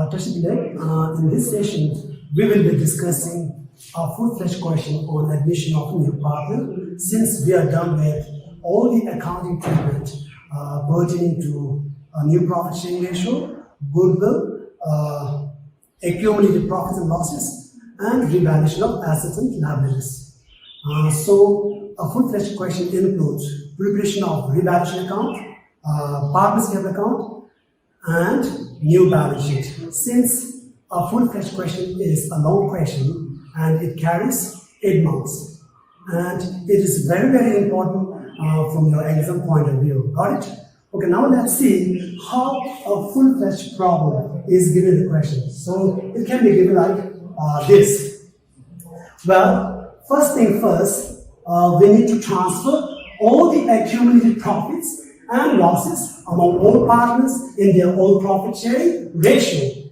Dr. Shipile, in this session, we will be discussing a full-fledged question on admission of a new partner. Since we are done with all the accounting treatment pertaining to a new profit sharing ratio, goodwill, accumulated profits and losses, and revaluation of assets and liabilities. So, a full-fledged question includes preparation of revaluation account, partner's capital account, and new balance sheet. Since a full-fledged question is a long question and it carries 8 marks, and it is very, very important from your exam point of view. Got it? Okay, now let's see how a full-fledged problem is given the question. So it can be given like this. Well, first thing first, we need to transfer all the accumulated profits and losses among all partners in their own profit sharing ratio.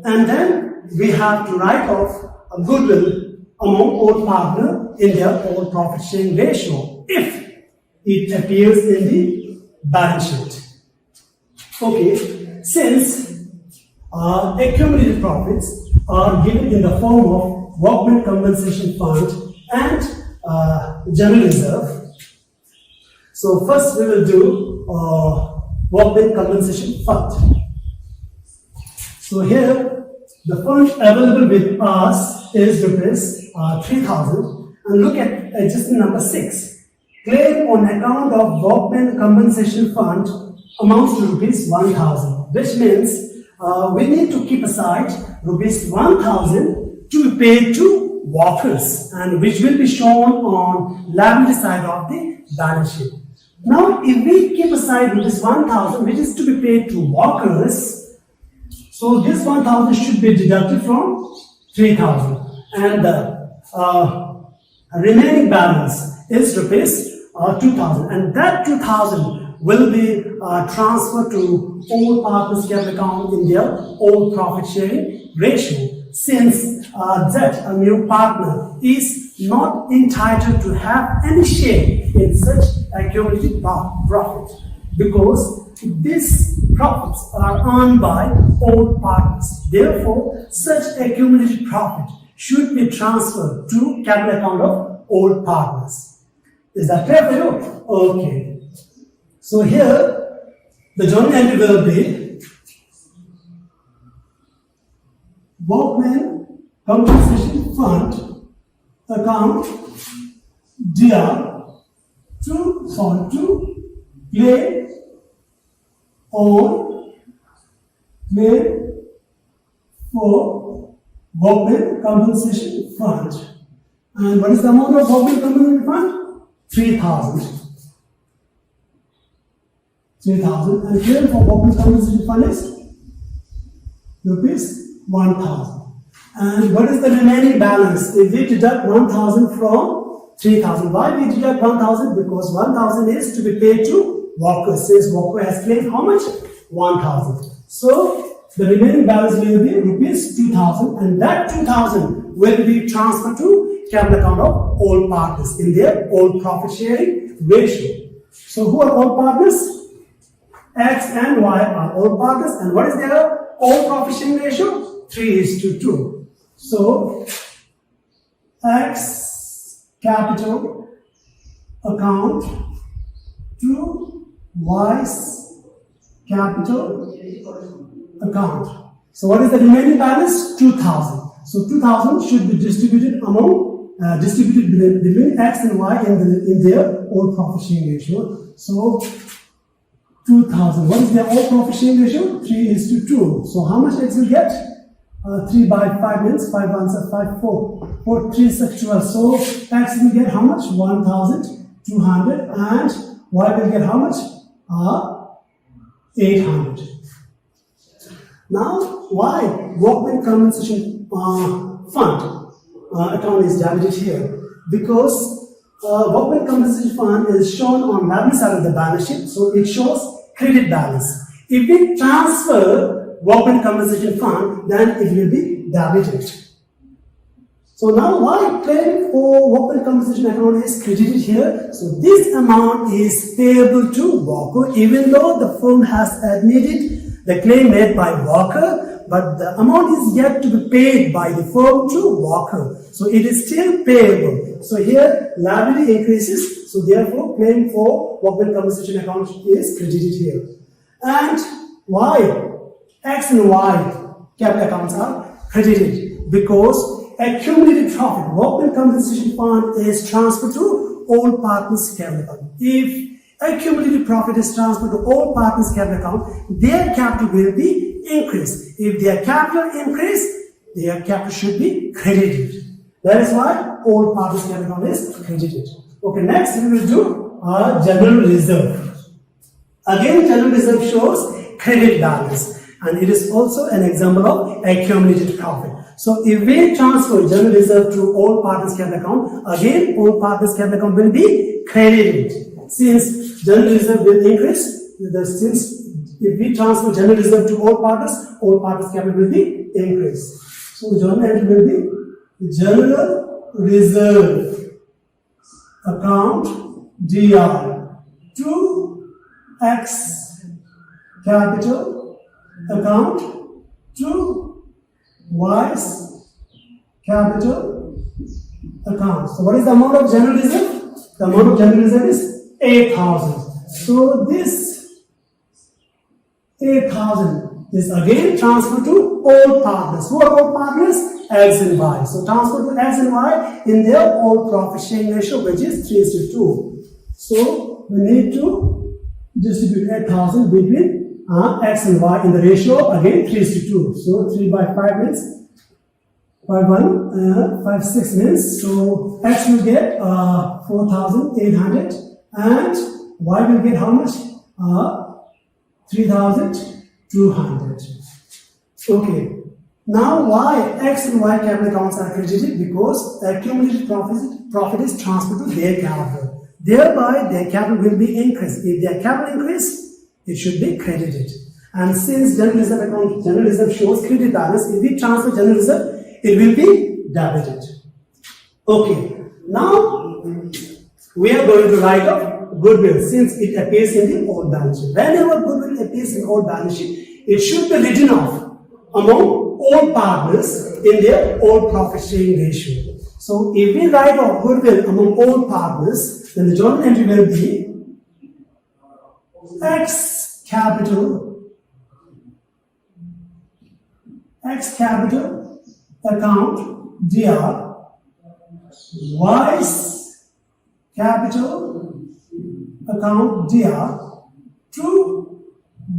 And then we have to write off a goodwill among all partners in their own profit sharing ratio if it appears in the balance sheet. Okay, since accumulated profits are given in the form of workmen compensation fund and general reserve. So first we will do workmen compensation fund. So here the fund available with us is rupees 3,000, and look at adjustment number 6. Claim on account of workmen compensation fund amounts to rupees 1,000, which means we need to keep aside rupees 1,000 to be paid to workers, and which will be shown on liability side of the balance sheet. Now, if we keep aside rupees 1,000, which is to be paid to workers, so this 1,000 should be deducted from 3,000, and the remaining balance is rupees 2,000, and that 2,000 will be transferred to all partners' capital account in their own profit sharing ratio. Since that a new partner is not entitled to have any share in such accumulated profit, because these profits are earned by all partners. Therefore, such accumulated profit should be transferred to capital account of all partners. Is that clear for you? Okay. So here, the journal entry will be workmen compensation fund account DR to claim on claim for workmen compensation fund. And what is the amount of workmen compensation fund? 3,000. 3,000, and claim for workmen compensation fund is rupees 1,000. And what is the remaining balance? If we deduct 1,000 from 3,000, why we deduct 1,000? Because 1,000 is to be paid to workers. Since worker has claimed how much? 1,000. So the remaining balance will be rupees 2,000, and that 2,000 will be transferred to capital account of all partners in their own profit sharing ratio. So who are all partners? X and Y are all partners, and what is their own profit sharing ratio? 3:2. So X capital account to Y's capital account. So what is the remaining balance? 2,000. So 2,000 should be distributed between X and Y in their own profit sharing ratio. So 2,000. What is their own profit sharing ratio? 3:2. So how much X will get? 3 by 5 means 5 ones are 5, 4. 4, 3 is 12. So X will get how much? 1,200, and Y will get how much? 800. Now, why workmen compensation fund account is debited here? Because workmen compensation fund is shown on liability side of the balance sheet, so it shows credit balance. If we transfer workmen compensation fund, then it will be debited. So now why claim for workmen compensation account is credited here? So this amount is payable to worker even though the firm has admitted the claim made by worker, but the amount is yet to be paid by the firm to Walker. So it is still payable. So here liability increases. So therefore claim for workman compensation account is credited here. And why? X and Y capital accounts are credited because accumulated profit, workman compensation fund is transferred to all partners capital account. If accumulated profit is transferred to all partners capital account, their capital will be increased. If their capital increase, their capital should be credited. That is why all partners capital account is credited. Okay, next we will do a general reserve. Again, general reserve shows credit balance. And it is also an example of accumulated profit. So if we transfer general reserve to all partners capital account, again all partners capital account will be credited. Since general reserve will increase, since if we transfer general reserve to all partners capital will be increased. So the journal entry will be general reserve account DR to X capital account to Y's capital account. So what is the amount of general reserve? The amount of general reserve is 8,000. So this 8,000 is again transferred to all partners. Who are all partners? X and Y. So transfer to X and Y in their all profit sharing ratio, which is 3:2. So we need to distribute 8,000 between X and Y in the ratio again 3:2. So 3 by 5 means 5 6 means so X will get 4,800 and Y will get how much? 3,200. Okay. Now why X and Y capital accounts are credited? Because accumulated profit is transferred to their capital. Thereby their capital will be increased. If their capital increase, it should be credited. And since general reserve account, general reserve shows credit balance, if we transfer general reserve, it will be debited. Okay, now we are going to write off goodwill since it appears in the old balance sheet. Whenever goodwill appears in old balance sheet, it should be written off among all partners in their all profit sharing ratio. So if we write off goodwill among all partners, then the journal entry will be X capital account DR Y's capital account DR to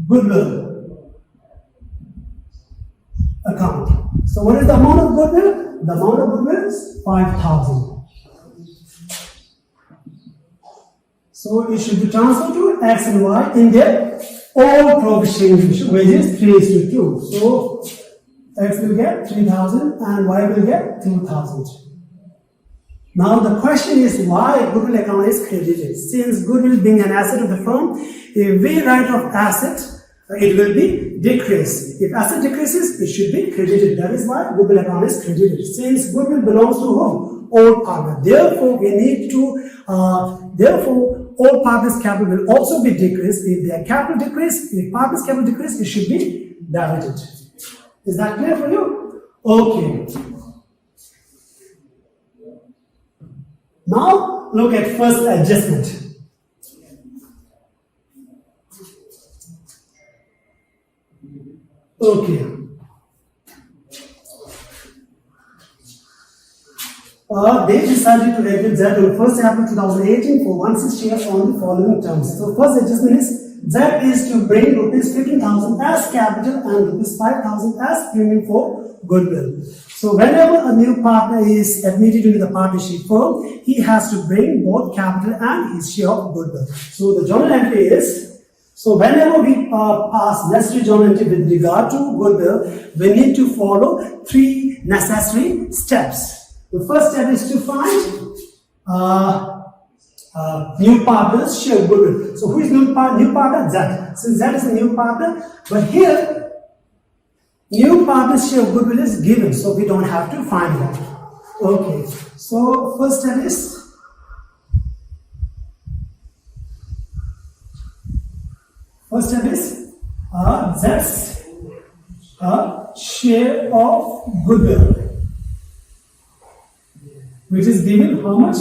goodwill account. So what is the amount of goodwill? The amount of goodwill is 5,000. So it should be transferred to X and Y in their all profit sharing ratio, which is 3:2. So X will get 3,000 and Y will get 2,000. Now the question is why goodwill account is credited. Since goodwill being an asset of the firm, if we write off asset, it will be decreased. If asset decreases, it should be credited. That is why goodwill account is credited. Since goodwill belongs to whom? All partners. Therefore, we need to, all partners' capital will also be decreased. If their capital decrease, if partners' capital decrease, it should be debited. Is that clear for you? Okay. Now look at first adjustment. Okay. They decided to exit Z on 1st April 2018 for 1/6 share on the following terms. So first adjustment is Z is to bring rupees 15,000 as capital and rupees 5,000 as premium for goodwill. So whenever a new partner is admitted into the partnership firm, he has to bring both capital and his share of goodwill. So the journal entry is, so whenever we pass necessary journal entry with regard to goodwill, we need to follow 3 necessary steps. The first step is to find new partners share goodwill. So who is new partner? Z. Since Z is a new partner, but here new partners share goodwill is given, so we don't have to find it. Okay. So first step is Z's share of goodwill, which is given how much?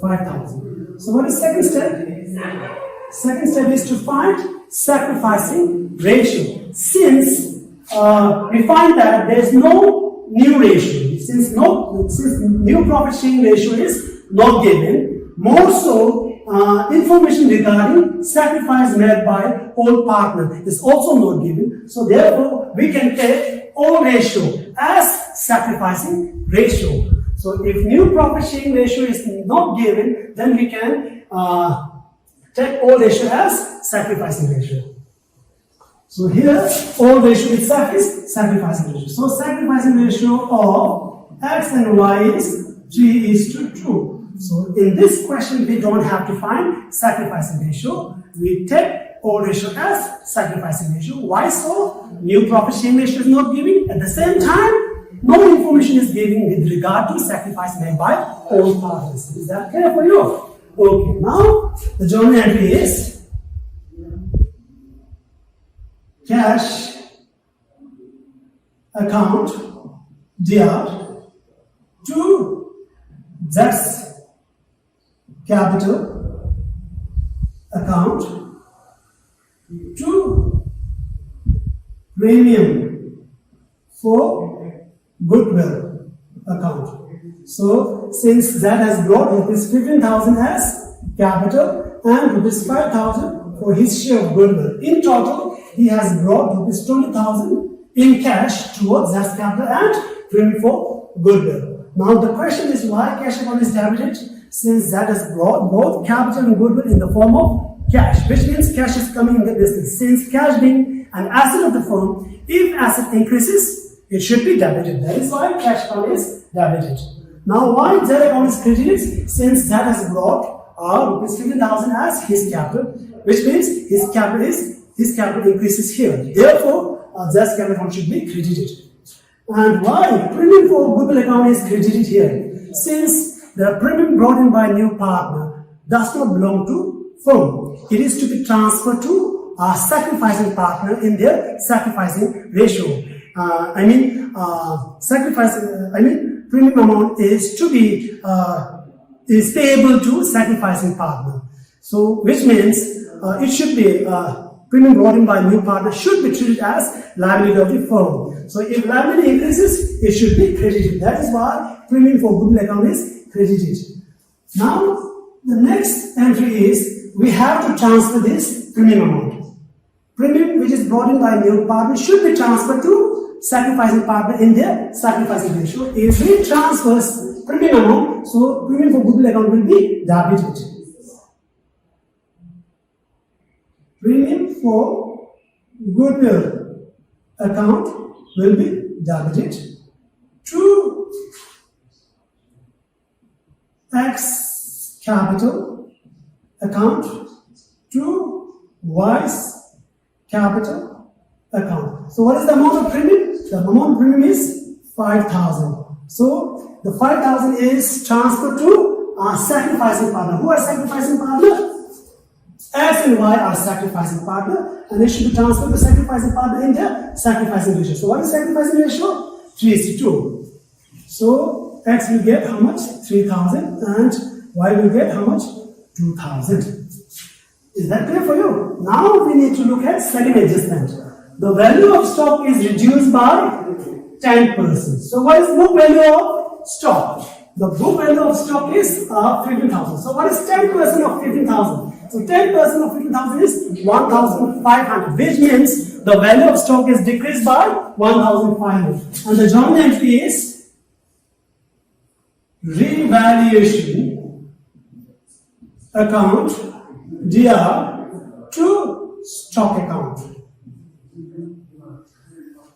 5,000. So what is second step? Second step is to find sacrificing ratio. Since we find that there is no new ratio, since new profit sharing ratio is not given, more so information regarding sacrifice made by all partner is also not given. So therefore, we can take all ratio as sacrificing ratio. So if new profit sharing ratio is not given, then we can take all ratio as sacrificing ratio. So here, all ratio itself is sacrificing ratio. So sacrificing ratio of x and y is 3:2. So in this question, we don't have to find sacrificing ratio. We take all ratio as sacrificing ratio. Why so? New profit sharing ratio is not given. At the same time, no information is given with regard to sacrifice made by all partners. Is that clear for you? Okay, now the journal entry is cash account DR to Z's capital account to premium for goodwill account. So since Z has brought rupees 15,000 as capital and rupees 5,000 for his share of goodwill, in total he has brought rupees 20,000 in cash towards Z's capital and premium for goodwill. Now the question is why cash account is debited? Since Z has brought both capital and goodwill in the form of cash, which means cash is coming in the business. Since cash being an asset of the firm, if asset increases, it should be debited. That is why cash account is debited. Now why Z account is credited? Since Z has brought rupees 15,000 as his capital, which means his capital increases here. Therefore, Z's capital account should be credited. And why premium for goodwill account is credited here? Since the premium brought in by new partner does not belong to firm, it is to be transferred to a sacrificing partner in their sacrificing ratio. Premium amount is to be is payable to sacrificing partner. So which means it should be premium brought in by new partner should be treated as liability of the firm. So if liability increases, it should be credited. That is why premium for goodwill account is credited. Now the next entry is we have to transfer this premium amount. Premium which is brought in by new partner should be transferred to sacrificing partner in their sacrificing ratio. If we transfers premium amount, so premium for goodwill account will be debited. Premium for goodwill account will be debited to X capital account to Y's capital account. So what is the amount of premium? The amount of premium is 5,000. So the 5,000 is transferred to our sacrificing partner. Who are sacrificing partner? X and Y are sacrificing partner, and they should be transferred to sacrificing partner in their sacrificing ratio. So what is sacrificing ratio? 3:2. So X will get how much? 3,000 and Y will get how much? 2,000. Is that clear for you? Now we need to look at second adjustment. The value of stock is reduced by 10%. So what is book value of stock? The book value of stock is 15,000. So what is 10% of 15,000? So 10% of 15,000 is 1,500, which means the value of stock is decreased by 1,500. And the journal entry is revaluation account DR to stock account.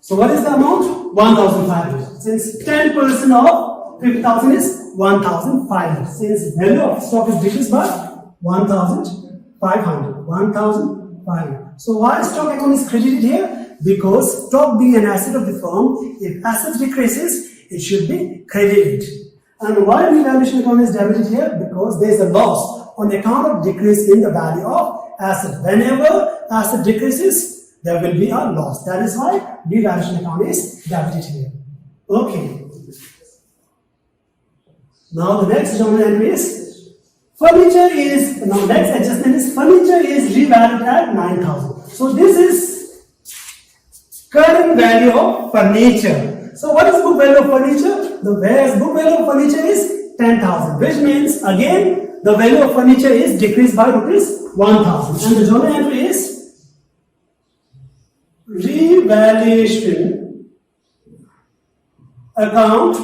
So what is the amount? 1,500. Since 10% of 50,000 is 1,500. Since value of stock is decreased by 1,500. 1,500. So why stock account is credited here? Because stock being an asset of the firm, if asset decreases, it should be credited. And why revaluation account is debited here? Because there is a loss on account of decrease in the value of asset. Whenever asset decreases, there will be a loss. That is why revaluation account is debited here. Okay. Now the next journal entry is next adjustment is furniture is revalued at 9,000. So this is current value of furniture. So what is book value of furniture? The book value of furniture is 10,000, which means again the value of furniture is decreased by rupees 1,000. And the journal entry is revaluation account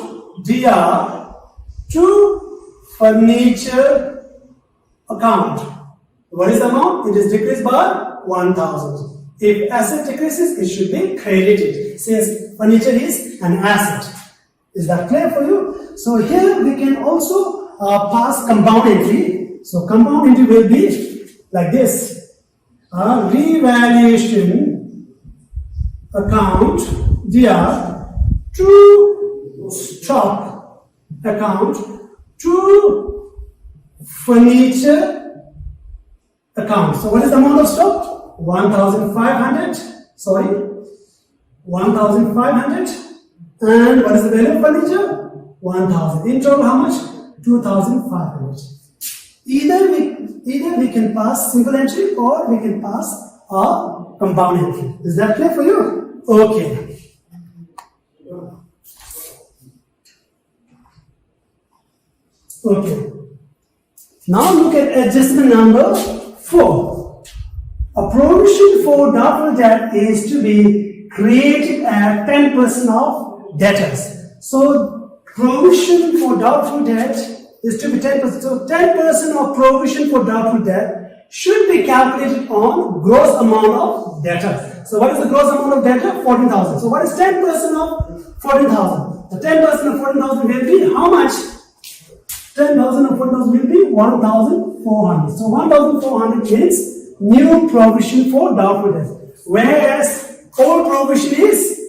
DR to furniture account. What is the amount? It is decreased by 1,000. If asset decreases, it should be credited, since furniture is an asset. Is that clear for you? So here we can also pass compound entry. So compound entry will be like this. Revaluation account DR to stock account to furniture account. So what is the amount of stock? 1,500. Sorry, 1,500. And what is the value of furniture? 1,000. In total, how much? 2,500. Either we can pass single entry or we can pass a compound entry. Is that clear for you? Okay. Okay. Now look at adjustment number 4. A provision for doubtful debt is to be created at 10% of debtors. So provision for doubtful debt is to be 10%. So 10% of provision for doubtful debt should be calculated on gross amount of debtor. So what is the gross amount of debtor? 14,000. So what is 10% of 14,000? The 10% of 14,000 will be how much? 10,000 of 14,000 will be 1,400. So 1,400 means new provision for doubtful debt, whereas old provision is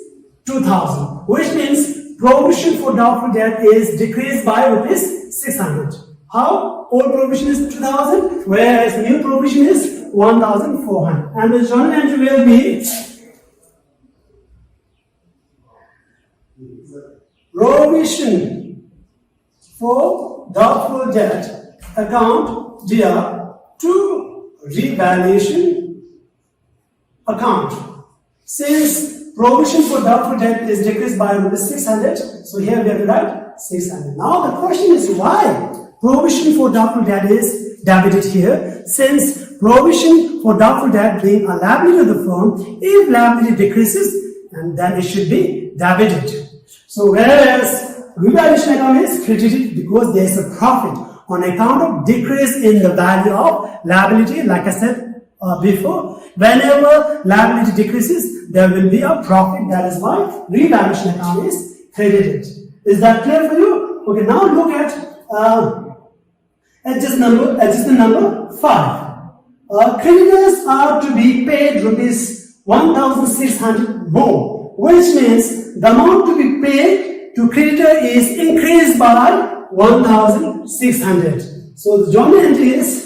2,000, which means provision for doubtful debt is decreased by rupees 600. How? Old provision is 2,000, whereas new provision is 1,400. And the journal entry will be provision for doubtful debt account DR to revaluation account. Since provision for doubtful debt is decreased by rupees 600, so here we have to write 600. Now the question is why provision for doubtful debt is debited here? Since provision for doubtful debt being a liability of the firm, if liability decreases, and then it should be debited. So whereas revaluation account is credited because there is a profit on account of decrease in the value of liability. Like I said before, whenever liability decreases, there will be a profit. That is why revaluation account is credited. Is that clear for you? Okay, now look at adjustment number 5. Creditors are to be paid rupees 1,600 more, which means the amount to be paid to creditor is increased by 1,600. So the journal entry is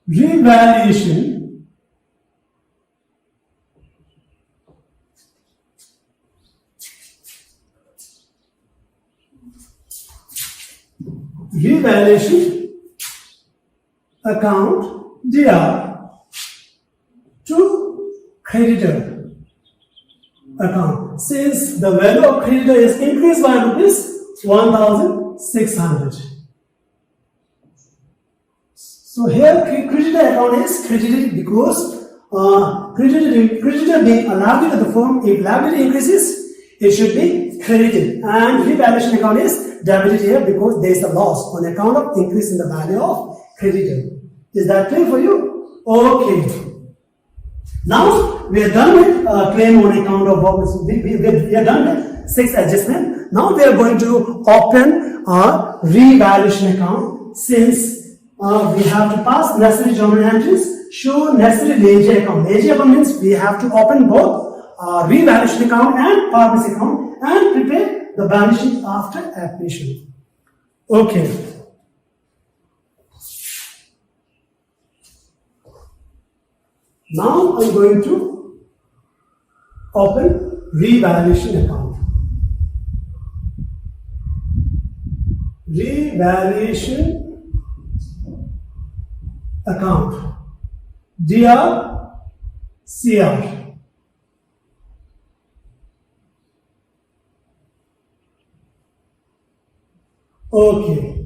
revaluation account DR to creditor account. Since the value of creditor is increased by rupees 1,600. So here creditor account is credited because creditor being a liability of the firm, if liability increases, it should be credited. And revaluation account is debited here because there is a loss on account of increase in the value of creditor. Is that clear for you? Okay. Now we are done with claim on account of what we are done with 6 adjustment. Now we are going to open our revaluation account. Since we have to pass necessary journal entries, show necessary ledger account. Ledger account means we have to open both revaluation account and purpose account and prepare the balance sheet after admission. Okay. Now I'm going to open revaluation account. Revaluation account. DR CR. Okay.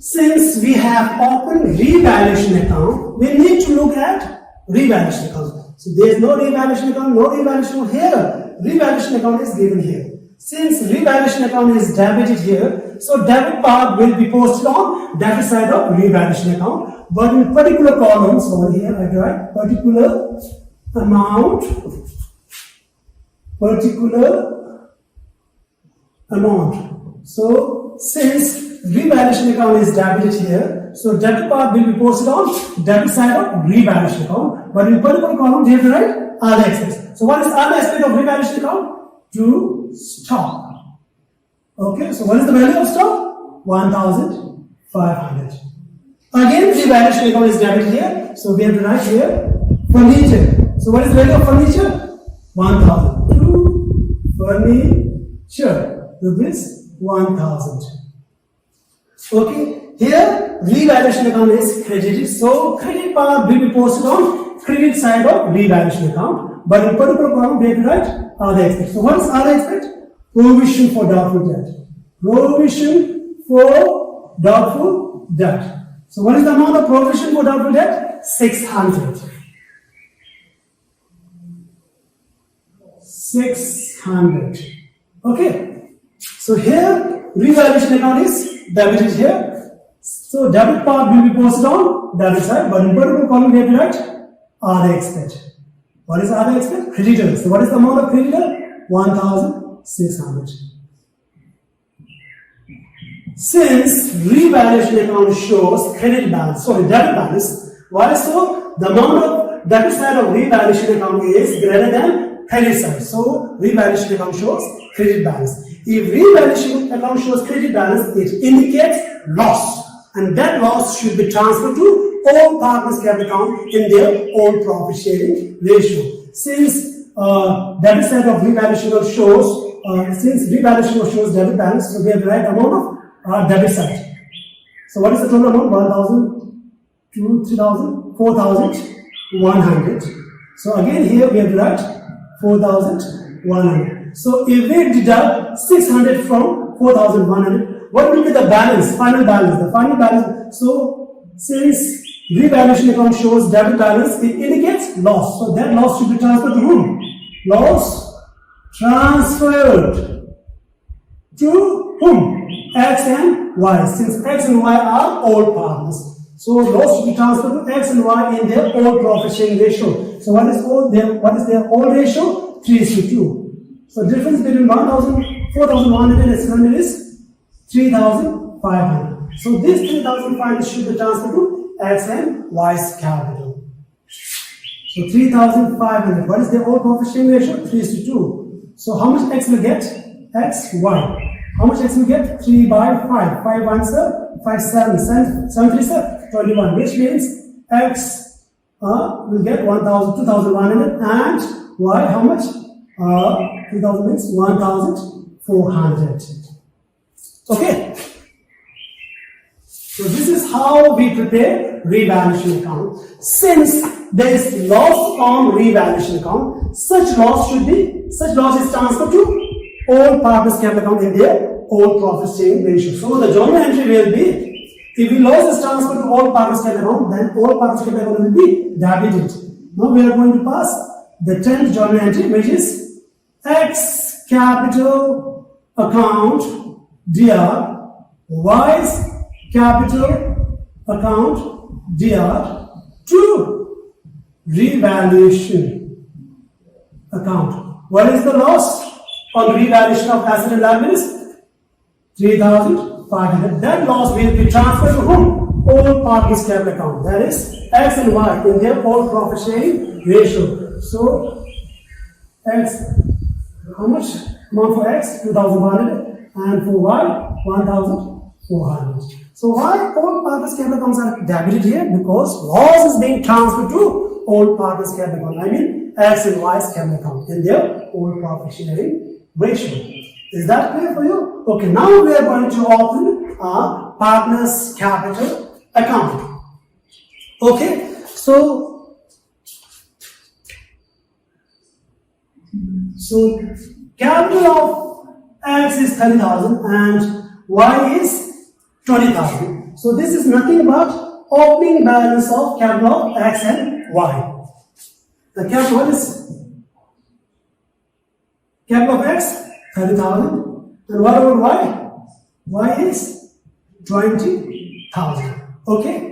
Since we have opened revaluation account, we need to look at revaluation account. So there is no revaluation account, no revaluation here. Revaluation account is given here. Since revaluation account is debited here, so debit part will be posted on debit side of revaluation account. But in particular columns over here, I write particular amount, particular amount. So since revaluation account is debited here, so debit part will be posted on debit side of revaluation account. But in particular column, you have to write other expense. So what is the other aspect of revaluation account? To stock. Okay, so what is the value of stock? 1,500. Again, revaluation account is debited here, so we have to write here furniture. So what is the value of furniture? 1,000. To furniture, rupees 1,000. Okay, here revaluation account is credited, so credit part will be posted on credit side of revaluation account. But in particular column, we have to write other expense. So what is other expense? Provision for doubtful debt. Provision for doubtful debt. So what is the amount of provision for doubtful debt? 600. 600. Okay. So here revaluation account is debited here. So debit part will be posted on debit side, but in particular column we have to write other expense. What is other expense? Creditor. So what is the amount of creditor? 1,600. Since revaluation account shows credit balance, sorry, debit balance, why so? The amount of debit side of revaluation account is greater than credit side. So revaluation account shows credit balance. If revaluation account shows credit balance, it indicates loss, and that loss should be transferred to all partners capital account in their own profit sharing ratio. Since debit side of revaluation shows, since revaluation shows debit balance, so we have the right amount of debit side. So what is the total amount? 1,000, 2, 3,000, 4,100. So again here we have the right 4,100. So if we deduct 600 from 4,100, what will be the balance? Final balance. The final balance. So since revaluation account shows debit balance, it indicates loss. So that loss should be transferred to whom? Loss transferred to whom? X and Y. Since X and Y are all partners, so loss should be transferred to X and Y in their all profit sharing ratio. So what is their all ratio? 3:2. So difference between 4,100 and 600 is 3,500. So this 3,500 should be transferred to X and Y's capital. So 3,500. What is the all profit sharing ratio? 3:2. So how much X will get? X, Y. How much X will get? 3 by 5. 5 1 sir, 5 7. 7 3 sir, 21. Which means X will get 2,100 and Y how much? 2,000 means 1,400. Okay. So this is how we prepare revaluation account. Since there is loss on revaluation account, such loss is transferred to all partners capital account in their all profit sharing ratio. So the journal entry will be, if the loss is transferred to all partners capital account, then all partners capital account will be debited. Now we are going to pass the 10th journal entry, which is X capital account DR, Y's capital account DR to revaluation account. What is the loss on revaluation of asset and liabilities? 3,500. That loss will be transferred to whom? All partners capital account. That is X and Y in their all profit sharing ratio. So X, how much amount for X? 2,100, and for Y 1,400. So why all partners capital accounts are debited here? Because loss is being transferred to all partners capital account. I mean X and Y's capital account in their old profit sharing ratio. Is that clear for you? Okay, now we are going to open a partners capital account. Okay, so capital of X is 30,000 and Y is 20,000. So this is nothing but opening balance of capital of X and Y. The capital is capital of X 30,000 and what about Y? Y is 20,000. Okay.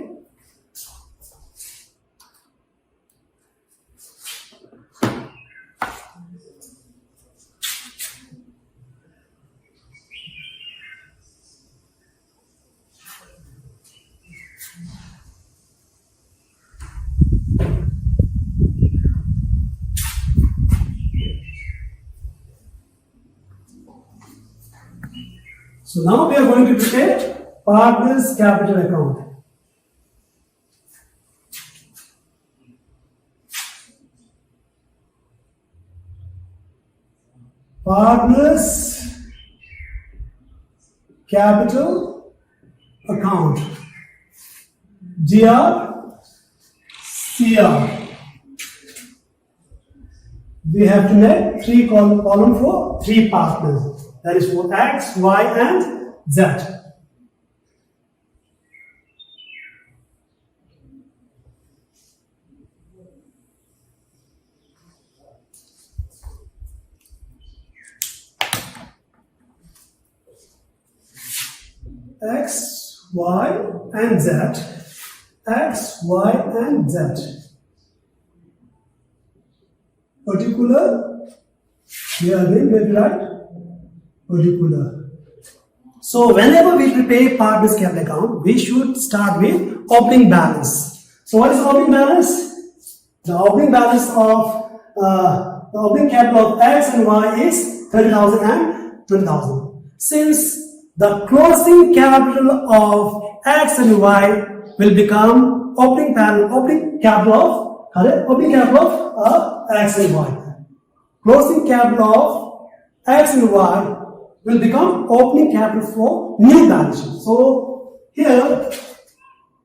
So now we are going to prepare partners capital account. Partners capital account. GR, CR. We have to make three column for three partners. That is for X, Y, and Z. X, Y, and Z. X, Y, and Z. Particular. We are going to write particular. So whenever we prepare partners capital account, we should start with opening balance. So what is opening balance? The opening balance of the opening capital of X and Y is 30,000 and 20,000. Since the closing capital of X and Y will become opening capital of X and Y. Closing capital of X and Y will become opening capital for new balance sheet. So here,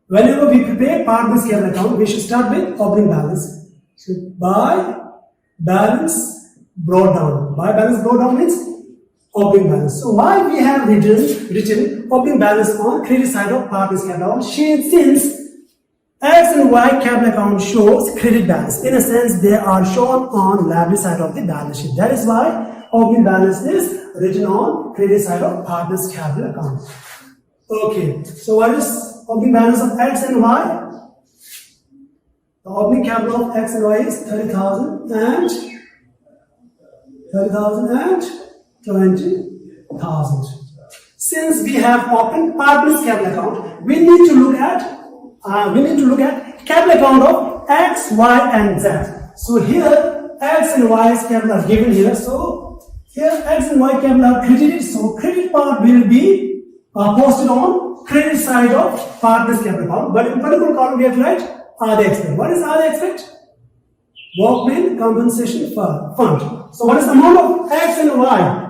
whenever we prepare partners capital account, we should start with opening balance. So by balance brought down. By balance brought down means opening balance. So why we have written opening balance on credit side of partners capital account? Since X and Y capital account shows credit balance. In a sense, they are shown on liability side of the balance sheet. That is why opening balance is written on credit side of partners capital account. Okay, so what is opening balance of X and Y? The opening capital of X and Y is 30,000 and 20,000. Since we have opened partners capital account, we need to look at capital account of X, Y, and Z. So here X and Y's capital are given here. So here X and Y capital are credited. So credit part will be posted on credit side of partners capital account. But in particular column we have to write other expense. What is other expense? Workmen compensation fund. So what is the amount of X and Y?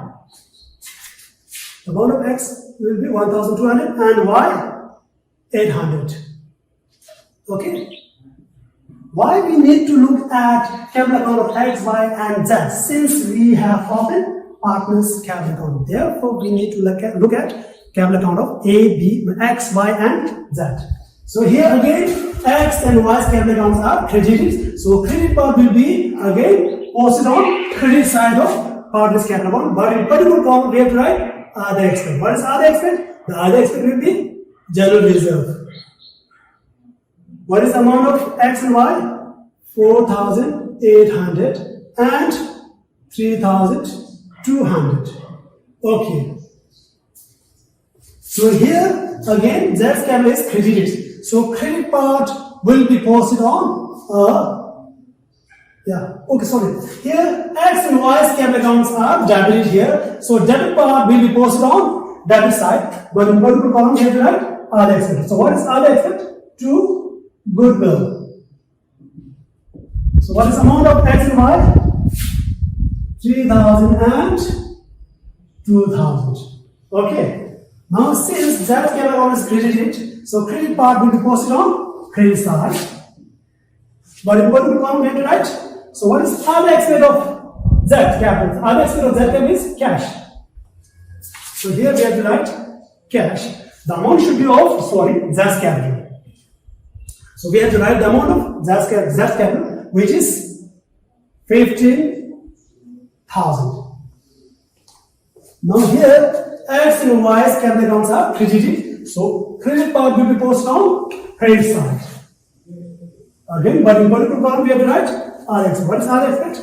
The amount of X will be 1,200 and Y 800. Okay. Why we need to look at capital account of X, Y, and Z? Since we have opened partners capital account, therefore we need to look at capital account of A, B, X, Y, and Z. So here again, X and Y's capital accounts are credited. So credit part will be again posted on credit side of partners capital account. But in particular column we have to write other expense. What is other expense? The other expense will be general reserve. What is the amount of X and Y? 4,800 and 3,200. Okay. So here again Z's capital is credited. So credit part will be posted on Here X and Y's capital accounts are debited here. So debit part will be posted on debit side. But in particular column we have to write other expected. So what is other expected? To goodwill. So what is the amount of X and Y? 3,000 and 2,000. Okay. Now since that capital amount is credited, so credit part will be posted on credit side. But important column we have to write. So what is other expected of Z capital? Other expected of Z capital is cash. So here we have to write cash. The amount should be of, Z's capital. So we have to write the amount of Z's capital, which is 15,000. Now here, X and Y's capital accounts are credited. So credit part will be posted on credit side. Again, but in particular column we have to write RX. What is RX?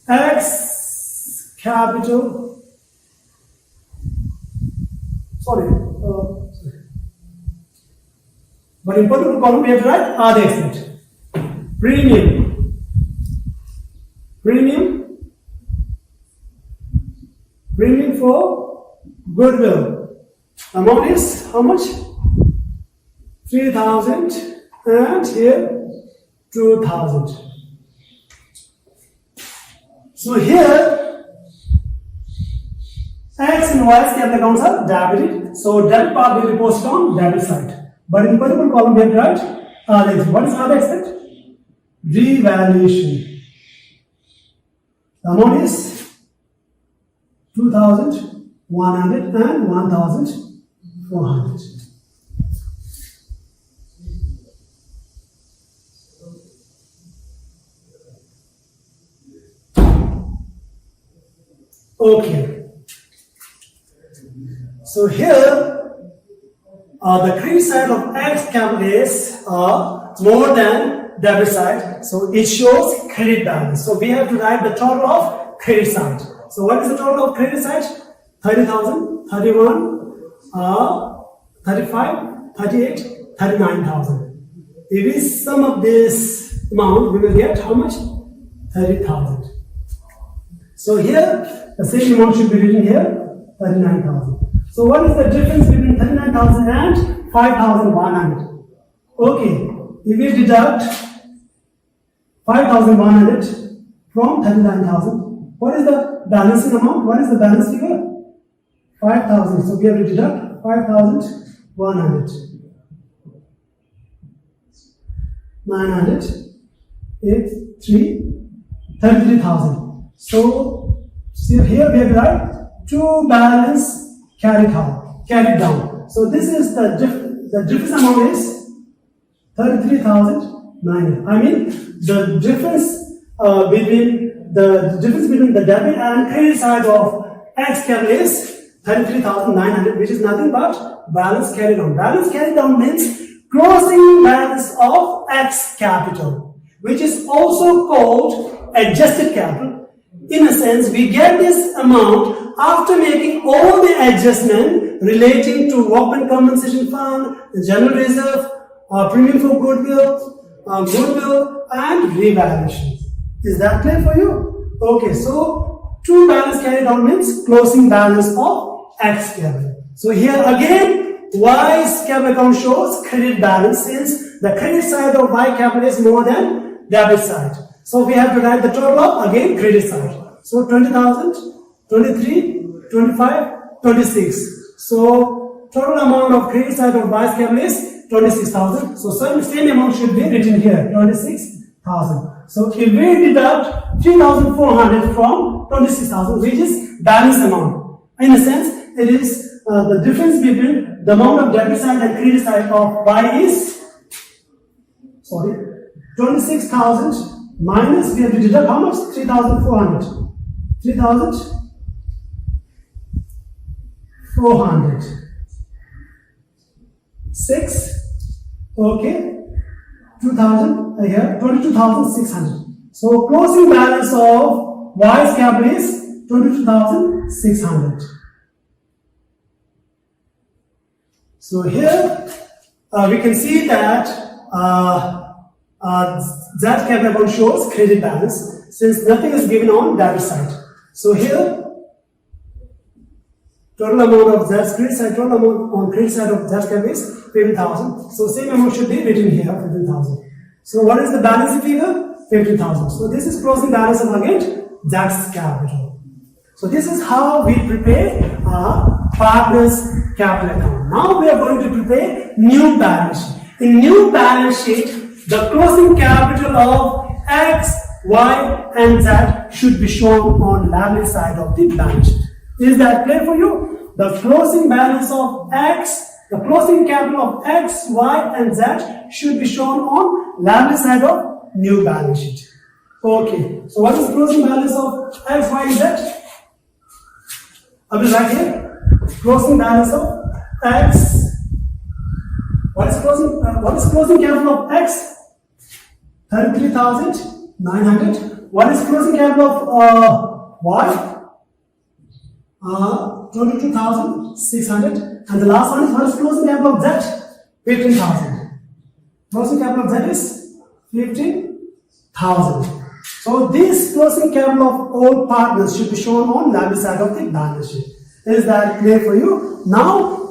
X capital. But in particular column we have to write RX. Premium. Premium for goodwill. Amount is how much? 3,000 and here 2,000. So here X and Y's capital accounts are debited. So debit part will be posted on debit side. But in particular column we have to write RX. What is RX? Revaluation. The amount is 2,100 and 1,400. Okay. So here, the credit side of X capital is more than debit side. So it shows credit balance. So we have to write the total of credit side. So what is the total of credit side? 30,000, 31, 35, 38, 39,000. If we sum up this amount, we will get how much? 30,000. So here, the same amount should be written here, 39,000. So what is the difference between 39,000 and 5,100? Okay, if we deduct 5,100 from 39,000, what is the balancing amount? What is the balance figure? 5,000. So we have to deduct 5,100. 900, 8, 3, 33,000. So here we have to write to balance carried down. So this is the difference amount is 33,900. I mean the difference between the debit and credit side of X capital is 33,900, which is nothing but balance carried down. Balance carried down means closing balance of X capital, which is also called adjusted capital. In a sense, we get this amount after making all the adjustment relating to workman compensation fund, the general reserve, premium for goodwill, and revaluation. Is that clear for you? Okay, so true balance carried down means closing balance of X capital. So here again, Y's capital account shows credit balance since the credit side of Y capital is more than debit side. So we have to write the total of again credit side. So 20,000, 23, 25, 26. So total amount of credit side of Y's capital is 26,000. So same amount should be written here, 26,000. So if we deduct 3,400 from 26,000, which is balance amount. In a sense, it is the difference between the amount of debit side and credit side of Y is 26,000 minus, we have to deduct how much? 3,400. 3,400. 6. Okay. 2,000 here. 22,600. So closing balance of Y's capital is 22,600. So here we can see that that capital account shows credit balance since nothing is given on debit side. So here Total amount of Z's credit side, total amount on credit side of Z's credit is 15,000. So same amount should be written here, 15,000. So what is the balance figure? 15,000. So this is closing balance against Z's capital. So this is how we prepare our partner's capital account. Now we are going to prepare new balance sheet. In new balance sheet, the closing capital of X, Y, and Z should be shown on liability side of the balance sheet. Is that clear for you? The closing balance of X, the closing capital of X, Y, and Z should be shown on liability side of new balance sheet. Okay, so what is the closing balance of X, Y, and Z? I will write here. Closing balance of X. What is closing capital of X? 33,900. What is closing capital of Y? 22,600. And the last one is what is closing capital of Z? 15,000. Closing capital of Z is 15,000. So this closing capital of all partners should be shown on liability side of the balance sheet. Is that clear for you? Now